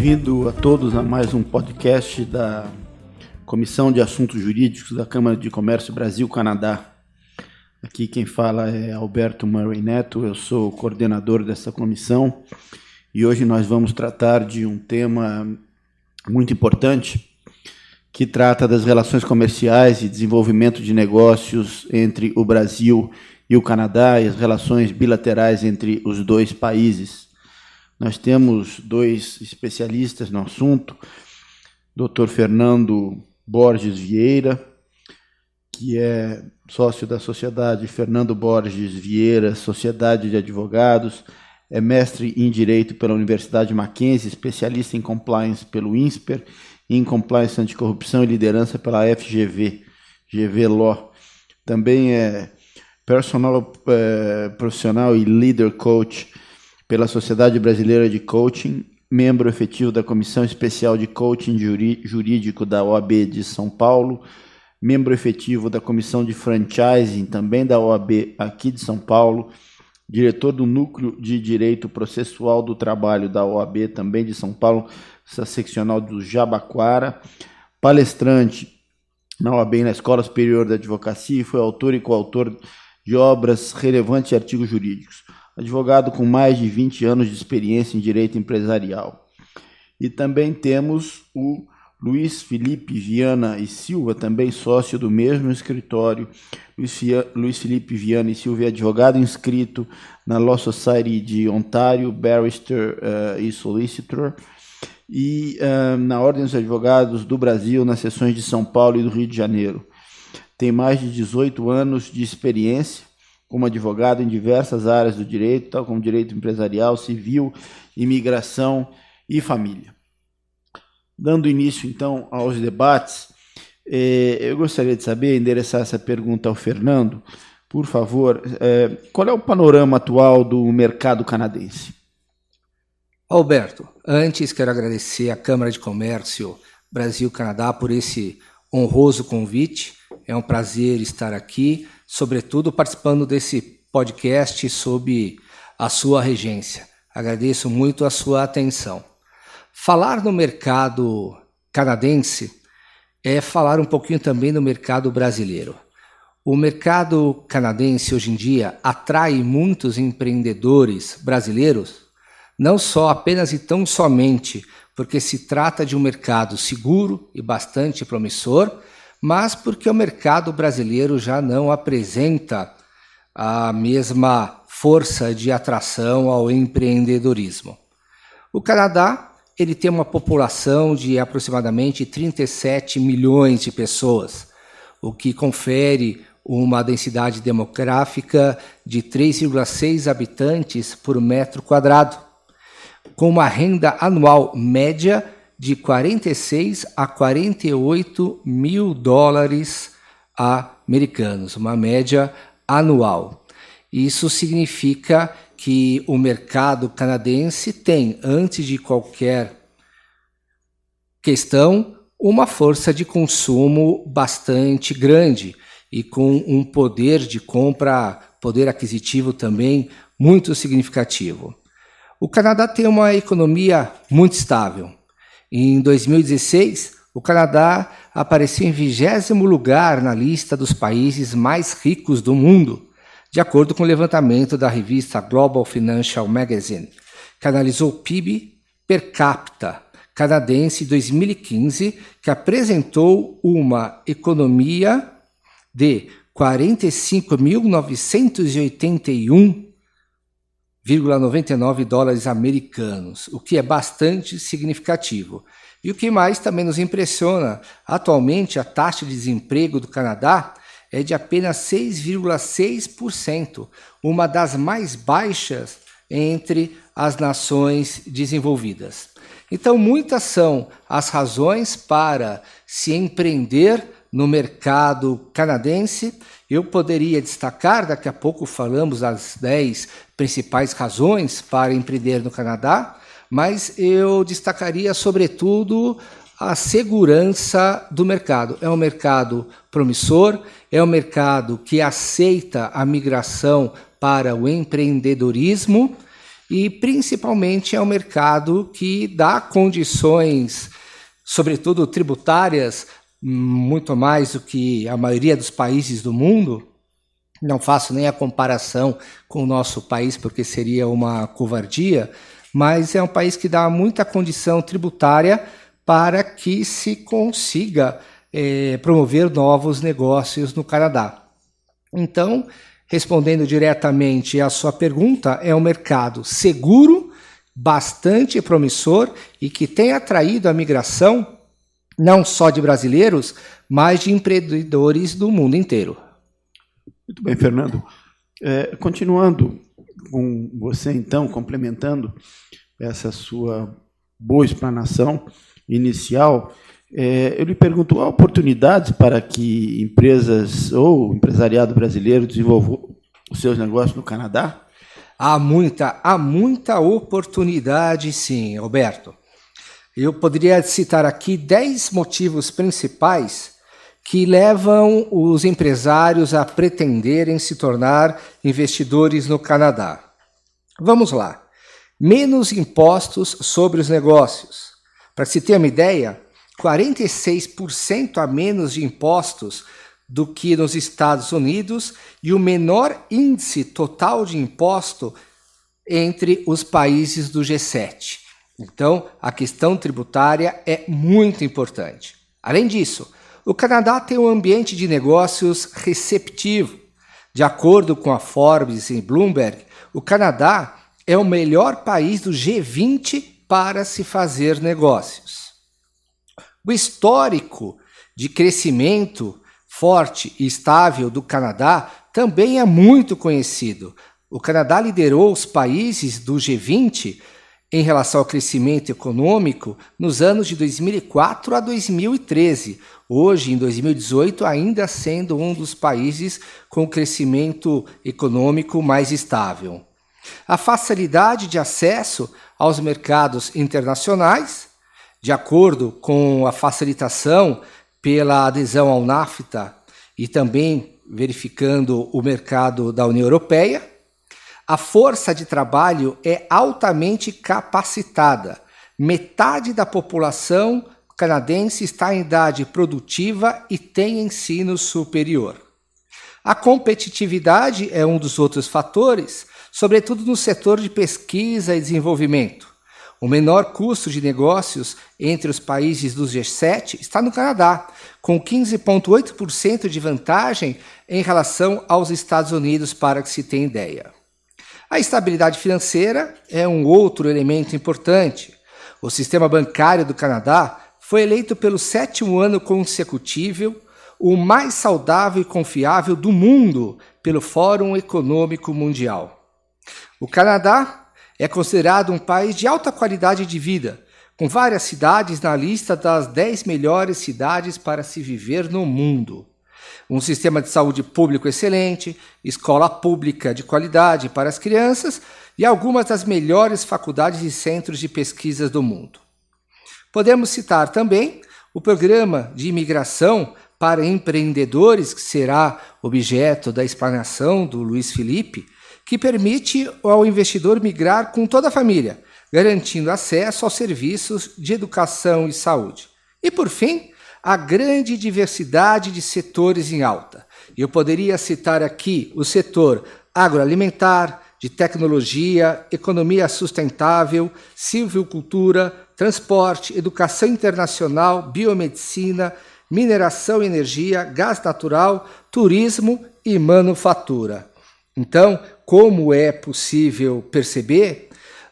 Bem-vindo a todos a mais um podcast da Comissão de Assuntos Jurídicos da Câmara de Comércio Brasil-Canadá. Aqui quem fala é Alberto Murray Neto, eu sou o coordenador dessa comissão e hoje nós vamos tratar de um tema muito importante que trata das relações comerciais e desenvolvimento de negócios entre o Brasil e o Canadá e as relações bilaterais entre os dois países. Nós temos dois especialistas no assunto, Dr. Fernando Borges Vieira, que é sócio da Sociedade Fernando Borges Vieira, Sociedade de Advogados, é mestre em Direito pela Universidade Mackenzie, especialista em Compliance pelo INSPER e em Compliance Anticorrupção e Liderança pela FGV, GV Law. Também é profissional e Leader Coach pela Sociedade Brasileira de Coaching, membro efetivo da Comissão Especial de Coaching Jurídico da OAB de São Paulo, membro efetivo da Comissão de Franchising, também da OAB aqui de São Paulo, diretor do Núcleo de Direito Processual do Trabalho da OAB, também de São Paulo, essa seccional do Jabaquara, palestrante na OAB e na Escola Superior da Advocacia, e foi autor e coautor de obras relevantes e artigos jurídicos. Advogado com mais de 20 anos de experiência em direito empresarial. E também temos o Luiz Felipe Viana e Silva, também sócio do mesmo escritório. Luiz Felipe Viana e Silva é advogado inscrito na Law Society de Ontário, Barrister e Solicitor, e na Ordem dos Advogados do Brasil, nas seções de São Paulo e do Rio de Janeiro. Tem mais de 18 anos de experiência como advogado em diversas áreas do direito, tal como direito empresarial, civil, imigração e família. Dando início, então, aos debates, eu gostaria de saber, endereçar essa pergunta ao Fernando, por favor, qual é o panorama atual do mercado canadense? Alberto, antes quero agradecer à Câmara de Comércio Brasil-Canadá por esse honroso convite. É um prazer estar aqui, sobretudo participando desse podcast sob a sua regência. Agradeço muito a sua atenção. Falar no mercado canadense é falar um pouquinho também no mercado brasileiro. O mercado canadense hoje em dia atrai muitos empreendedores brasileiros, não só apenas e tão somente porque se trata de um mercado seguro e bastante promissor, mas porque o mercado brasileiro já não apresenta a mesma força de atração ao empreendedorismo. O Canadá, ele tem uma população de aproximadamente 37 milhões de pessoas, o que confere uma densidade demográfica de 3,6 habitantes por metro quadrado, com uma renda anual média de 46 a 48 mil dólares americanos, uma média anual. Isso significa que o mercado canadense tem, antes de qualquer questão, uma força de consumo bastante grande e com um poder de compra, poder aquisitivo também muito significativo. O Canadá tem uma economia muito estável. Em 2016, o Canadá apareceu em 20º lugar na lista dos países mais ricos do mundo, de acordo com o levantamento da revista Global Financial Magazine, que analisou o PIB per capita canadense em 2015, que apresentou uma economia de 45.981,99 dólares americanos, o que é bastante significativo. E o que mais também nos impressiona, atualmente a taxa de desemprego do Canadá é de apenas 6,6%, uma das mais baixas entre as nações desenvolvidas. Então, muitas são as razões para se empreender no mercado canadense. Eu poderia destacar, daqui a pouco falamos das 10 principais razões para empreender no Canadá, mas eu destacaria sobretudo a segurança do mercado. É um mercado promissor, é um mercado que aceita a migração para o empreendedorismo e principalmente é um mercado que dá condições, sobretudo tributárias, muito mais do que a maioria dos países do mundo. Não faço nem a comparação com o nosso país, porque seria uma covardia, mas é um país que dá muita condição tributária para que se consiga promover novos negócios no Canadá. Então, respondendo diretamente à sua pergunta, é um mercado seguro, bastante promissor e que tem atraído a migração não só de brasileiros, mas de empreendedores do mundo inteiro. Muito bem, Fernando. Continuando com você, então, complementando essa sua boa explanação inicial, eu lhe pergunto, há oportunidades para que empresas ou empresariado brasileiro desenvolvam os seus negócios no Canadá? Há muita oportunidade, sim, Alberto. Eu poderia citar aqui 10 motivos principais que levam os empresários a pretenderem se tornar investidores no Canadá. Vamos lá. Menos impostos sobre os negócios. Para se ter uma ideia, 46% a menos de impostos do que nos Estados Unidos e o menor índice total de imposto entre os países do G7. Então, a questão tributária é muito importante. Além disso, o Canadá tem um ambiente de negócios receptivo. De acordo com a Forbes e Bloomberg, o Canadá é o melhor país do G20 para se fazer negócios. O histórico de crescimento forte e estável do Canadá também é muito conhecido. O Canadá liderou os países do G20 em relação ao crescimento econômico nos anos de 2004 a 2013, hoje em 2018 ainda sendo um dos países com crescimento econômico mais estável. A facilidade de acesso aos mercados internacionais, de acordo com a facilitação pela adesão ao NAFTA e também verificando o mercado da União Europeia, a força de trabalho é altamente capacitada. Metade da população canadense está em idade produtiva e tem ensino superior. A competitividade é um dos outros fatores, sobretudo no setor de pesquisa e desenvolvimento. O menor custo de negócios entre os países do G7 está no Canadá, com 15,8% de vantagem em relação aos Estados Unidos, para que se tenha ideia. A estabilidade financeira é um outro elemento importante. O sistema bancário do Canadá foi eleito pelo 7º ano consecutivo o mais saudável e confiável do mundo pelo Fórum Econômico Mundial. O Canadá é considerado um país de alta qualidade de vida, com várias cidades na lista das 10 melhores cidades para se viver no mundo. Um sistema de saúde público excelente, escola pública de qualidade para as crianças e algumas das melhores faculdades e centros de pesquisas do mundo. Podemos citar também o programa de imigração para empreendedores, que será objeto da explanação do Luiz Felipe, que permite ao investidor migrar com toda a família, garantindo acesso aos serviços de educação e saúde. E, por fim, a grande diversidade de setores em alta. Eu poderia citar aqui o setor agroalimentar, de tecnologia, economia sustentável, silvicultura, transporte, educação internacional, biomedicina, mineração e energia, gás natural, turismo e manufatura. Então, como é possível perceber,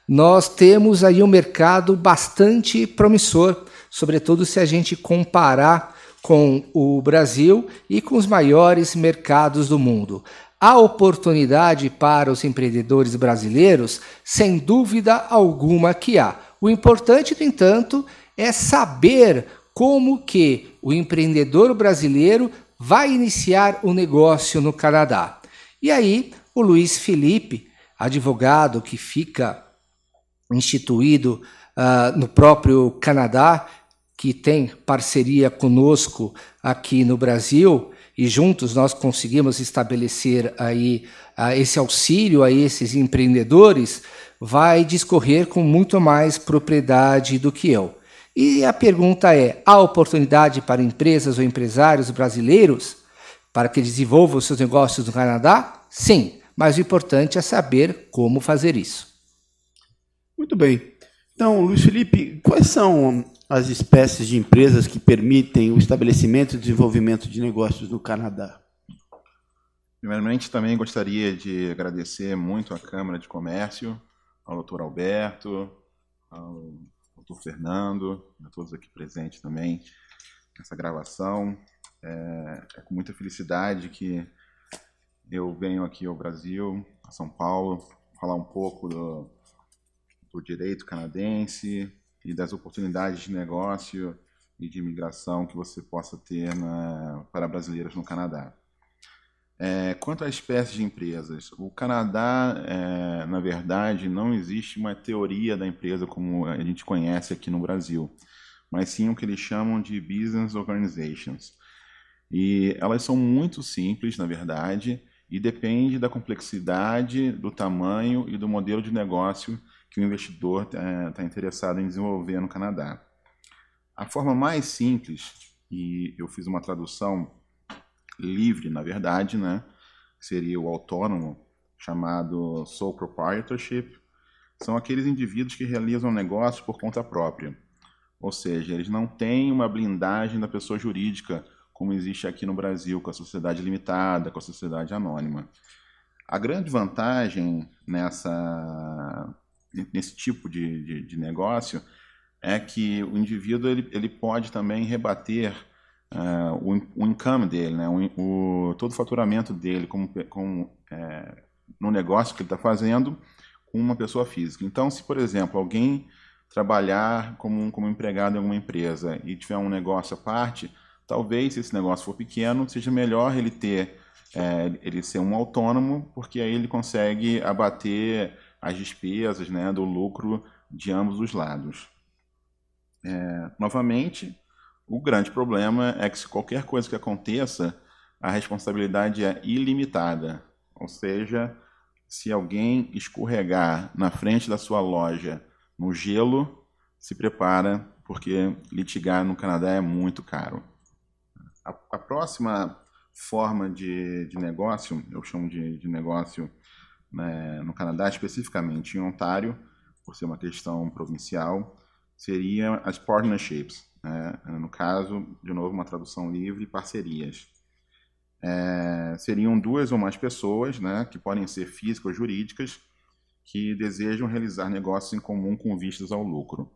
nós temos aí um mercado bastante promissor, sobretudo se a gente comparar com o Brasil e com os maiores mercados do mundo. Há oportunidade para os empreendedores brasileiros, sem dúvida alguma que há. O importante, no entanto, é saber como que o empreendedor brasileiro vai iniciar um negócio no Canadá. E aí, o Luiz Felipe, advogado que fica instituído no próprio Canadá, que tem parceria conosco aqui no Brasil, e juntos nós conseguimos estabelecer aí esse auxílio a esses empreendedores, vai discorrer com muito mais propriedade do que eu. E a pergunta é: há oportunidade para empresas ou empresários brasileiros para que desenvolvam seus negócios no Canadá? Sim, mas o importante é saber como fazer isso. Muito bem. Então, Luiz Felipe, quais são as espécies de empresas que permitem o estabelecimento e desenvolvimento de negócios no Canadá? Primeiramente, também gostaria de agradecer muito à Câmara de Comércio, ao Dr. Alberto, ao Dr. Fernando, a todos aqui presentes também nessa gravação. É com muita felicidade que eu venho aqui ao Brasil, a São Paulo, falar um pouco do direito canadense e das oportunidades de negócio e de imigração que você possa ter para brasileiros no Canadá. Quanto à espécie de empresas, o Canadá, na verdade, não existe uma teoria da empresa como a gente conhece aqui no Brasil, mas sim o que eles chamam de Business Organizations. E elas são muito simples, na verdade, e depende da complexidade, do tamanho e do modelo de negócio que o investidor está interessado em desenvolver no Canadá. A forma mais simples, e eu fiz uma tradução livre, na verdade, né, seria o autônomo, chamado sole proprietorship, são aqueles indivíduos que realizam negócios por conta própria. Ou seja, eles não têm uma blindagem da pessoa jurídica, como existe aqui no Brasil, com a sociedade limitada, com a sociedade anônima. A grande vantagem nesse tipo de negócio é que o indivíduo ele pode também rebater o income dele, né? Todo o faturamento dele no negócio que ele está fazendo com uma pessoa física. Então, se, por exemplo, alguém trabalhar como empregado em alguma empresa e tiver um negócio à parte, talvez, se esse negócio for pequeno, seja melhor ele ser um autônomo, porque aí ele consegue abater as despesas, né, do lucro de ambos os lados. Novamente, o grande problema é que se qualquer coisa que aconteça, a responsabilidade é ilimitada. Ou seja, se alguém escorregar na frente da sua loja no gelo, se prepara, porque litigar no Canadá é muito caro. A próxima forma de negócio, eu chamo de negócio, né, no Canadá, especificamente em Ontário, por ser uma questão provincial, seriam as partnerships, né? No caso, de novo, uma tradução livre, parcerias. Seriam duas ou mais pessoas, né, que podem ser físicas ou jurídicas, que desejam realizar negócios em comum com vistas ao lucro.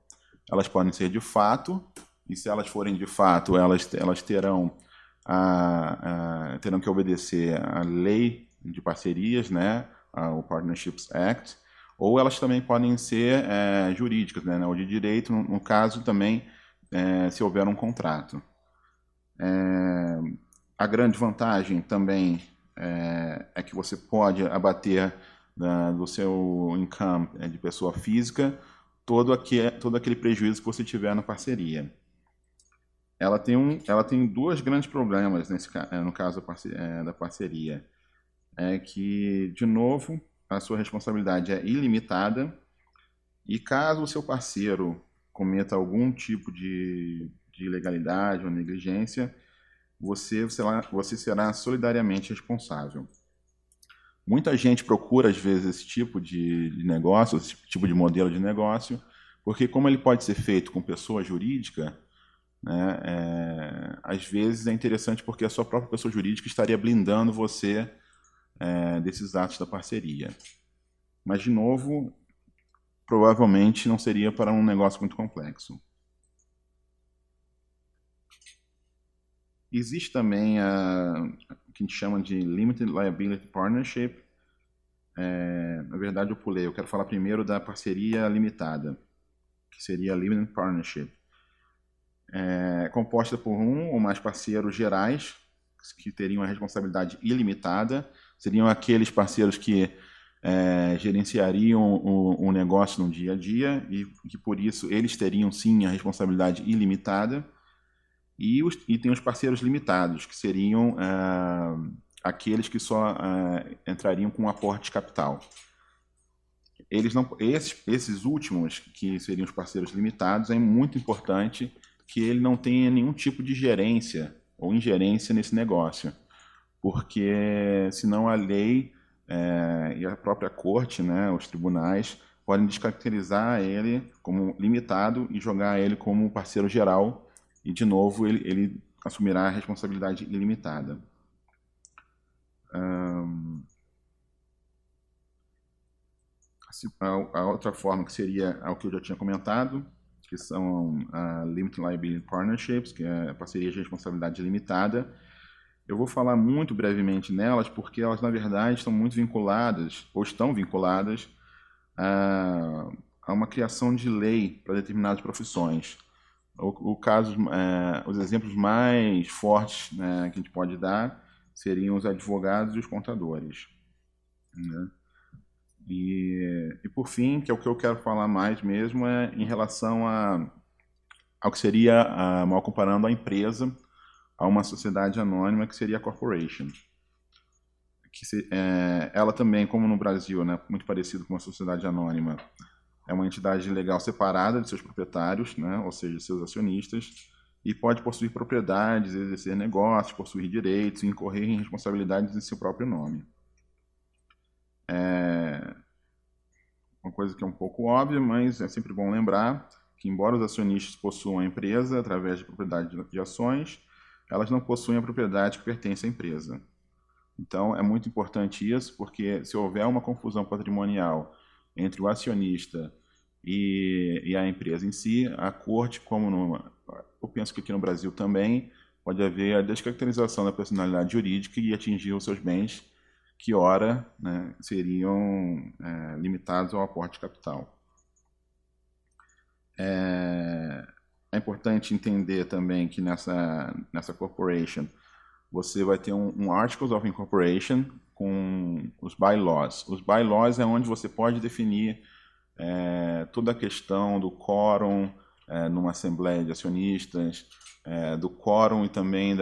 Elas podem ser de fato, e se elas forem de fato, elas terão que obedecer à lei de parcerias, né, o Partnerships Act, ou elas também podem ser jurídicas, né, ou de direito, no caso também, se houver um contrato. A grande vantagem também é que você pode abater do seu income de pessoa física todo aquele prejuízo que você tiver na parceria. Ela tem dois grandes problemas no caso da parceria. É que, de novo, a sua responsabilidade é ilimitada e caso o seu parceiro cometa algum tipo de ilegalidade ou negligência, você será solidariamente responsável. Muita gente procura, às vezes, esse tipo de negócio, esse tipo de modelo de negócio, porque como ele pode ser feito com pessoa jurídica, né, às vezes é interessante porque a sua própria pessoa jurídica estaria blindando você desses atos da parceria. Mas, de novo, provavelmente não seria para um negócio muito complexo. Existe também o que a gente chama de Limited Liability Partnership. Na verdade, eu pulei. Eu quero falar primeiro da parceria limitada, que seria a Limited Partnership. Composta por um ou mais parceiros gerais, que teriam a responsabilidade ilimitada. Seriam aqueles parceiros que gerenciariam o negócio no dia a dia e que, por isso, eles teriam, sim, a responsabilidade ilimitada. E tem os parceiros limitados, que seriam aqueles que só entrariam com um aporte de capital. eles não, esses últimos, que seriam os parceiros limitados, é muito importante que ele não tenha nenhum tipo de gerência ou ingerência nesse negócio, porque senão a lei e a própria corte, né, os tribunais, podem descaracterizar ele como limitado e jogar ele como parceiro geral, e de novo ele assumirá a responsabilidade ilimitada. A outra forma que seria o que eu já tinha comentado, que são a Limited Liability Partnerships, que é a parceria de responsabilidade limitada. Eu vou falar muito brevemente nelas, porque elas, na verdade, estão muito vinculadas, ou estão vinculadas, a uma criação de lei para determinadas profissões. Os exemplos mais fortes, né, que a gente pode dar seriam os advogados e os contadores, né? E por fim, que é o que eu quero falar mais mesmo, é em relação ao que seria, mal comparando a empresa, a uma sociedade anônima, que seria a corporation. Ela também, como no Brasil, né, muito parecido com uma sociedade anônima, é uma entidade legal separada de seus proprietários, né, ou seja, seus acionistas, e pode possuir propriedades, exercer negócios, possuir direitos e incorrer em responsabilidades em seu próprio nome. Uma coisa que é um pouco óbvia, mas é sempre bom lembrar que, embora os acionistas possuam a empresa através de propriedade de ações, elas não possuem a propriedade que pertence à empresa. Então, é muito importante isso, porque se houver uma confusão patrimonial entre o acionista e a empresa em si, a corte, eu penso que aqui no Brasil também, pode haver a descaracterização da personalidade jurídica e atingir os seus bens, que ora, né, seriam limitados ao aporte de capital. É importante entender também que nessa corporation você vai ter um Articles of Incorporation com os bylaws. Os bylaws é onde você pode definir toda a questão do quórum numa assembleia de acionistas, do quórum e também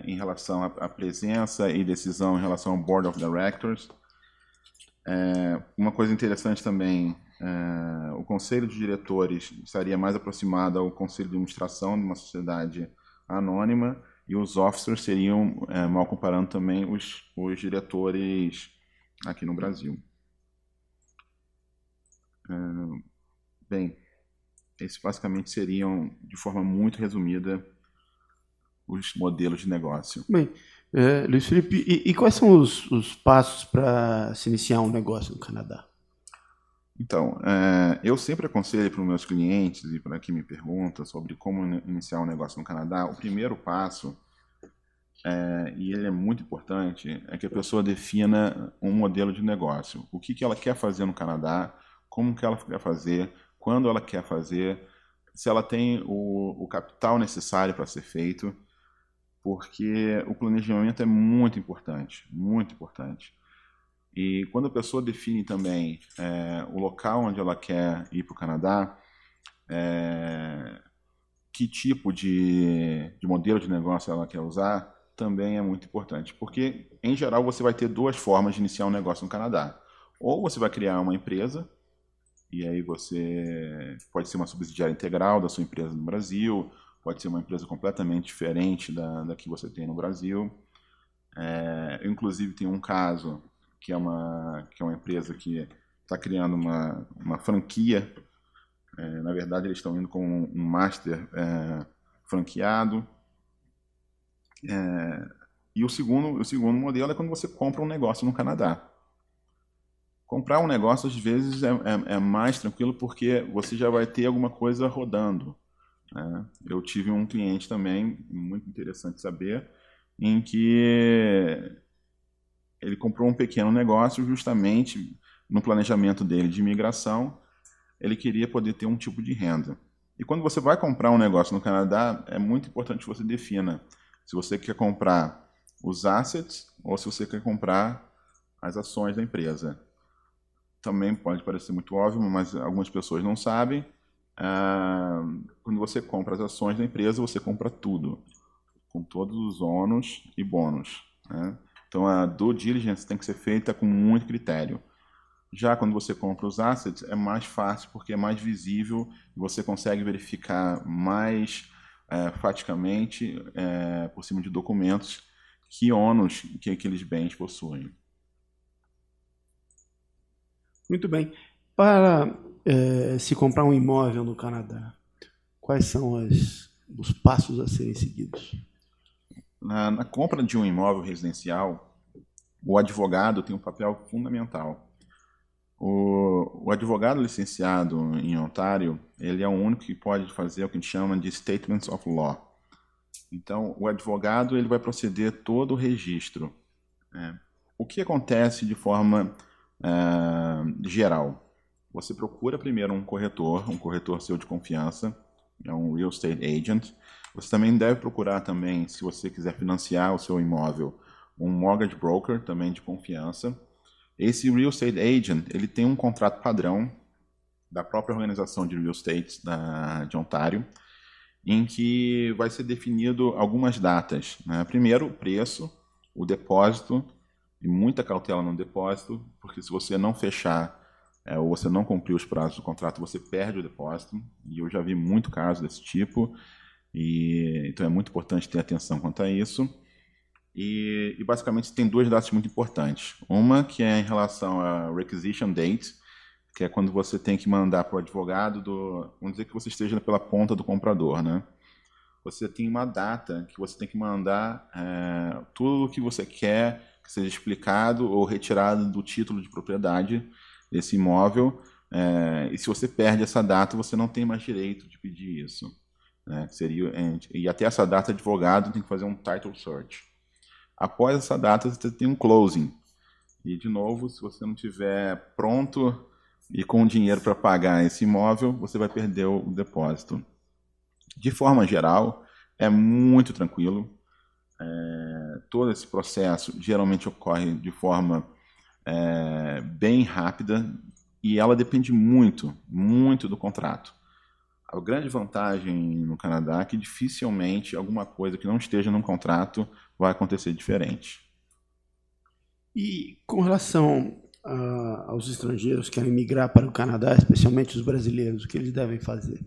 em relação à presença e decisão em relação ao Board of Directors. Uma coisa interessante também, o Conselho de Diretores estaria mais aproximado ao Conselho de Administração de uma sociedade anônima, e os officers seriam, mal comparando também, os diretores aqui no Brasil. Bem, esses basicamente seriam, de forma muito resumida, os modelos de negócio. Bem, Luiz Felipe, e quais são os passos para se iniciar um negócio no Canadá? Então, eu sempre aconselho para os meus clientes e para quem me pergunta sobre como iniciar um negócio no Canadá, o primeiro passo, e ele é muito importante, é que a pessoa defina um modelo de negócio. O que ela quer fazer no Canadá, como que ela quer fazer, quando ela quer fazer, se ela tem o capital necessário para ser feito, porque o planejamento é muito importante, muito importante. E quando a pessoa define também o local onde ela quer ir para o Canadá, que tipo de modelo de negócio ela quer usar, também é muito importante. Porque, em geral, você vai ter duas formas de iniciar um negócio no Canadá. Ou você vai criar uma empresa, e aí você pode ser uma subsidiária integral da sua empresa no Brasil, pode ser uma empresa completamente diferente da que você tem no Brasil. Eu, inclusive, tenho um caso que é uma empresa que está criando uma franquia. Na verdade, eles estão indo com um master franqueado. E o segundo modelo é quando você compra um negócio no Canadá. Comprar um negócio, às vezes, é mais tranquilo porque você já vai ter alguma coisa rodando, né? Eu tive um cliente também, muito interessante saber, em que ele comprou um pequeno negócio justamente no planejamento dele de imigração. Ele queria poder ter um tipo de renda. E quando você vai comprar um negócio no Canadá, é muito importante que você defina se você quer comprar os assets ou se você quer comprar as ações da empresa. Também pode parecer muito óbvio, mas algumas pessoas não sabem. Quando você compra as ações da empresa, você compra tudo, com todos os ônus e bônus, né? Então, a due diligence tem que ser feita com muito critério. Já quando você compra os assets, é mais fácil porque é mais visível e você consegue verificar mais faticamente, por cima de documentos, que ônus que aqueles bens possuem. Muito bem. Para se comprar um imóvel no Canadá, quais são os passos a serem seguidos? Na compra de um imóvel residencial, o advogado tem um papel fundamental. O advogado licenciado em Ontário, ele é o único que pode fazer o que a gente chama de Statements of Law. Então, o advogado ele vai proceder todo o registro. O que acontece de forma geral? Você procura primeiro um corretor seu de confiança, é um real estate agent. Você também deve procurar também, se você quiser financiar o seu imóvel, um mortgage broker também de confiança. Esse real estate agent, ele tem um contrato padrão da própria organização de real estate de Ontário, em que vai ser definido algumas datas, né? Primeiro, o preço, o depósito, e muita cautela no depósito, porque se você não fechar ou você não cumprir os prazos do contrato, você perde o depósito, e eu já vi muito caso desse tipo, então é muito importante ter atenção quanto a isso. E basicamente tem duas datas muito importantes. Uma que é em relação a requisition date, que é quando você tem que mandar para o advogado vamos dizer que você esteja pela ponta do comprador, né? Você tem uma data que você tem que mandar tudo o que você quer que seja explicado ou retirado do título de propriedade desse imóvel, e se você perde essa data, você não tem mais direito de pedir isso, né? E até essa data, o advogado tem que fazer um title search. Após essa data, você tem um closing. E, de novo, se você não estiver pronto e com dinheiro para pagar esse imóvel, você vai perder o depósito. De forma geral, é muito tranquilo. Todo esse processo geralmente ocorre de forma bem rápida e ela depende muito, muito do contrato. A grande vantagem no Canadá é que dificilmente alguma coisa que não esteja num contrato vai acontecer diferente. E com relação aos estrangeiros que querem migrar para o Canadá, especialmente os brasileiros, o que eles devem fazer?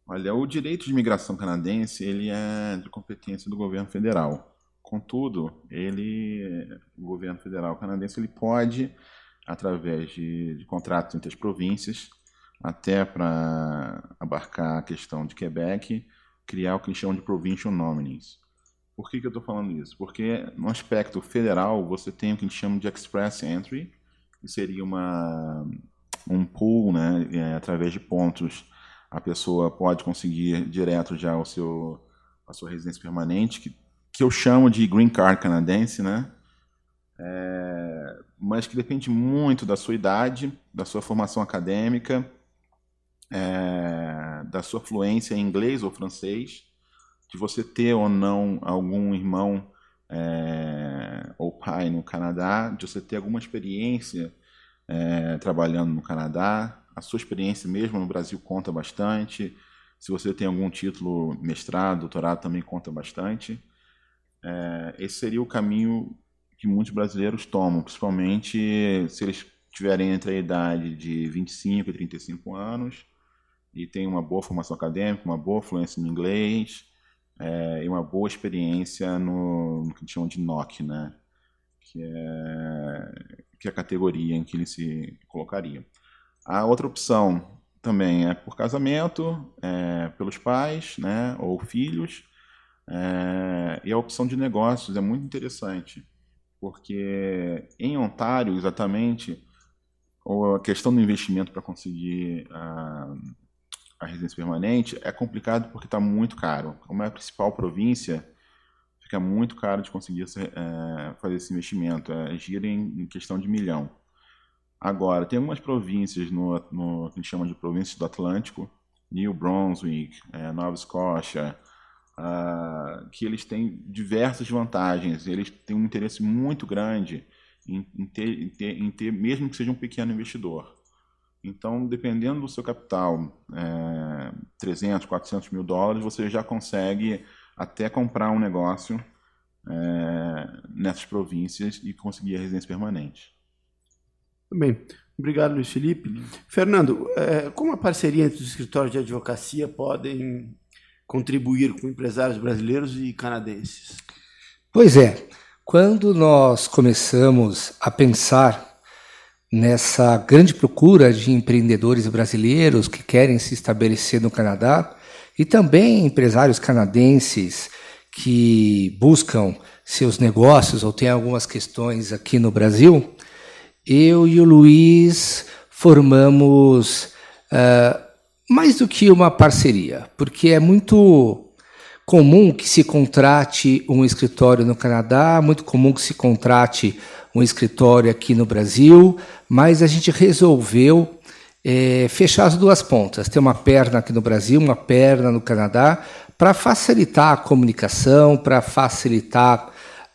Olha, o direito de imigração canadense ele é de competência do governo federal. Contudo, o governo federal canadense ele pode, através de contratos entre as províncias, até para abarcar a questão de Quebec, criar o que eles chamam de provincial nominees. Por que eu estou falando isso? Porque no aspecto federal você tem o que a gente chama de express entry, que seria um pool, né, através de pontos a pessoa pode conseguir direto já a sua residência permanente, que eu chamo de green card canadense, né? Mas que depende muito da sua idade, da sua formação acadêmica, da sua fluência em inglês ou francês, de você ter ou não algum irmão ou pai no Canadá, de você ter alguma experiência trabalhando no Canadá. A sua experiência mesmo no Brasil conta bastante. Se você tem algum título, mestrado, doutorado, também conta bastante. Esse seria o caminho que muitos brasileiros tomam, principalmente se eles tiverem entre a idade de 25 e 35 anos e têm uma boa formação acadêmica, uma boa fluência no inglês e uma boa experiência no que a gente chama de NOC, né? Que é a categoria em que ele se colocaria. A outra opção também é por casamento, pelos pais, né, ou filhos, e a opção de negócios é muito interessante, porque em Ontário, exatamente, a questão do investimento para conseguir a residência permanente é complicado porque está muito caro. Como é a principal província, fica muito caro de conseguir fazer esse investimento. Gira em questão de $1 milhão. Agora, tem algumas províncias no que a gente chama de províncias do Atlântico, New Brunswick, Nova Escócia, que eles têm diversas vantagens. Eles têm um interesse muito grande em ter, mesmo que seja um pequeno investidor. Então, dependendo do seu capital, 300, 400 mil dólares, você já consegue até comprar um negócio nessas províncias e conseguir a residência permanente. Bem, obrigado, Luiz Felipe. Fernando, como a parceria entre os escritórios de advocacia podem contribuir com empresários brasileiros e canadenses? Pois é, quando nós começamos a pensar nessa grande procura de empreendedores brasileiros que querem se estabelecer no Canadá e também empresários canadenses que buscam seus negócios ou têm algumas questões aqui no Brasil, eu e o Luiz formamos mais do que uma parceria, porque é muito comum que se contrate um escritório no Canadá, muito comum que se contrate um escritório aqui no Brasil, mas a gente resolveu fechar as duas pontas, ter uma perna aqui no Brasil, uma perna no Canadá, para facilitar a comunicação, para facilitar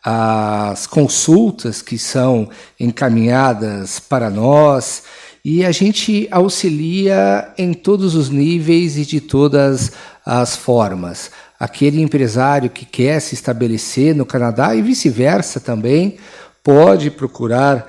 as consultas que são encaminhadas para nós, e a gente auxilia em todos os níveis e de todas as formas. Aquele empresário que quer se estabelecer no Canadá e vice-versa também, pode procurar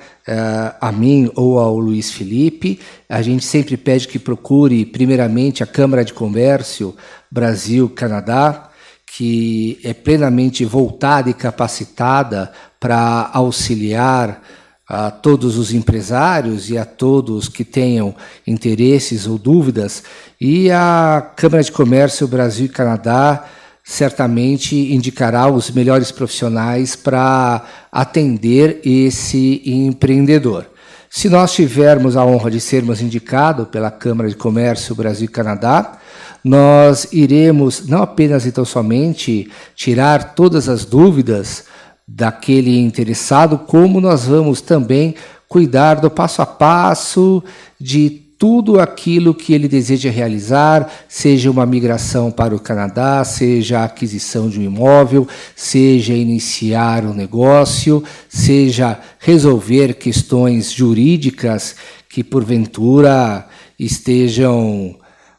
a mim ou ao Luiz Felipe. A gente sempre pede que procure primeiramente a Câmara de Comércio Brasil-Canadá, que é plenamente voltada e capacitada para auxiliar a todos os empresários e a todos que tenham interesses ou dúvidas. E a Câmara de Comércio Brasil e Canadá certamente indicará os melhores profissionais para atender esse empreendedor. Se nós tivermos a honra de sermos indicados pela Câmara de Comércio Brasil e Canadá, nós iremos não apenas e tão somente tirar todas as dúvidas daquele interessado, como nós vamos também cuidar do passo a passo de tudo aquilo que ele deseja realizar, seja uma migração para o Canadá, seja a aquisição de um imóvel, seja iniciar um negócio, seja resolver questões jurídicas que porventura estejam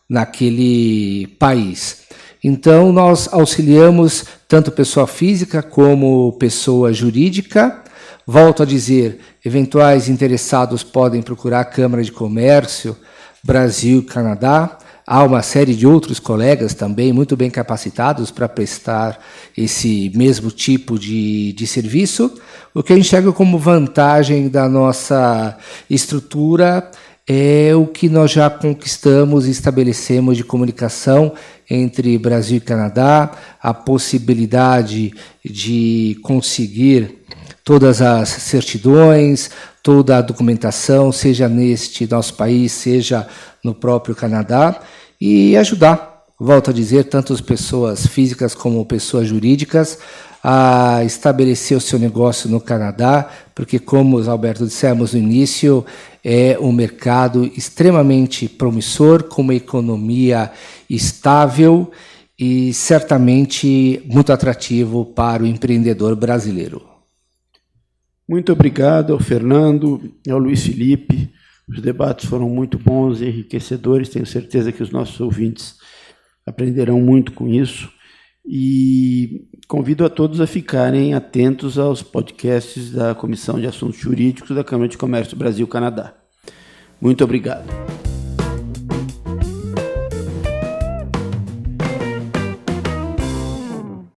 naquele país. Então, nós auxiliamos tanto pessoa física como pessoa jurídica. Volto a dizer, eventuais interessados podem procurar a Câmara de Comércio Brasil e Canadá. Há uma série de outros colegas também muito bem capacitados para prestar esse mesmo tipo de serviço. O que eu enxergo como vantagem da nossa estrutura é o que nós já conquistamos e estabelecemos de comunicação entre Brasil e Canadá, a possibilidade de conseguir todas as certidões, toda a documentação, seja neste nosso país, seja no próprio Canadá, e ajudar, volto a dizer, tanto as pessoas físicas como pessoas jurídicas a estabelecer o seu negócio no Canadá, porque, como os Alberto dissemos no início, é um mercado extremamente promissor, com uma economia estável e certamente muito atrativo para o empreendedor brasileiro. Muito obrigado ao Fernando e ao Luiz Felipe. Os debates foram muito bons e enriquecedores. Tenho certeza que os nossos ouvintes aprenderão muito com isso. E convido a todos a ficarem atentos aos podcasts da Comissão de Assuntos Jurídicos da Câmara de Comércio Brasil-Canadá. Muito obrigado.